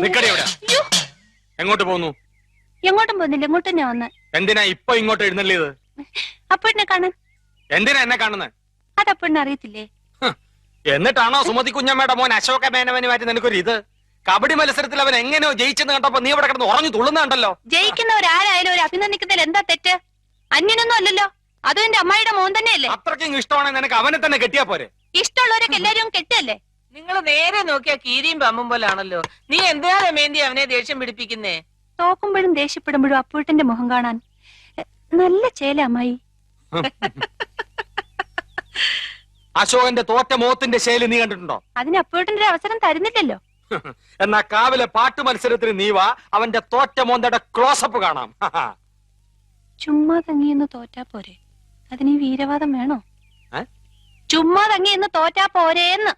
നിക്കടി അവിടെ. എങ്ങോട്ട് പോന്നു? എങ്ങോട്ടും പോകുന്നില്ല, ഇങ്ങോട്ട് തന്നെ വന്ന്. എന്തിനാ ഇപ്പൊ ഇങ്ങോട്ട് എഴുന്നള്ളിയത്? അപ്പഴിനെ കാണാൻ. എന്തിനാ എന്നെ കാണുന്നത്? അതപ്പഴിനെ അറിയത്തില്ലേ? എന്നിട്ടാണോ സുമതി കുഞ്ഞമ്മയുടെ മോൻ അശോക മേനവനുമായിട്ട് നിനക്കൊരു ഇത്? കബഡി മത്സരത്തിൽ അവൻ എങ്ങനെയോ ജയിച്ചെന്ന് കണ്ടപ്പോ നീ ഇവിടെ കിടന്ന് ഉറഞ്ഞു തുള്ളുന്നുണ്ടല്ലോ. ജയിക്കുന്നവരാരായാലും ഒരു അഭിനന്ദിക്കുന്നതിൽ എന്താ തെറ്റ്? അന്യനൊന്നും അല്ലല്ലോ, അതും എന്റെ അമ്മായിയുടെ മോൻ തന്നെയല്ലേ. അത്രയ്ക്കും ഇഷ്ടമാണെങ്കിൽ നിനക്ക് അവനെ തന്നെ കെട്ടിയാ പോരെ? ഇഷ്ടമുള്ളവരൊക്കെ എല്ലാരും കെട്ടല്ലേ? നിങ്ങൾ നേരെ നോക്കിയാ കീരിയും പമ്പും പോലാണല്ലോ. നീ എന്തിനാ രമേന്തി അവനെ ദേഷ്യം പിടിപ്പിക്കുന്നേ? തോക്കുമ്പോഴും ദേഷ്യപ്പെടുമ്പോഴും അപ്പൂട്ടന്റെ മുഖം കാണാൻ നല്ല ചേല അമ്മായി. അശോകന്റെ തോറ്റ മോത്തിന്റെ ശൈലി നീ കണ്ടിട്ടുണ്ടോ? അതിന് അപ്പൂട്ടന്റെ ഒരു അവസരം തരുന്നില്ലല്ലോ. എന്നാ കാവിലെ പാട്ട് മത്സരത്തിന് നീ വാ, അവന്റെ തോറ്റ മോന്തയുടെ ക്ലോസപ്പ് കാണാം. ചുമ്മാ തങ്ങിയെന്ന് തോറ്റാ പോരെ, അതിന് ഈ വീരവാദം വേണോ? ചുമ്മാ തങ്ങിയെന്ന് തോറ്റാ പോരേന്ന്.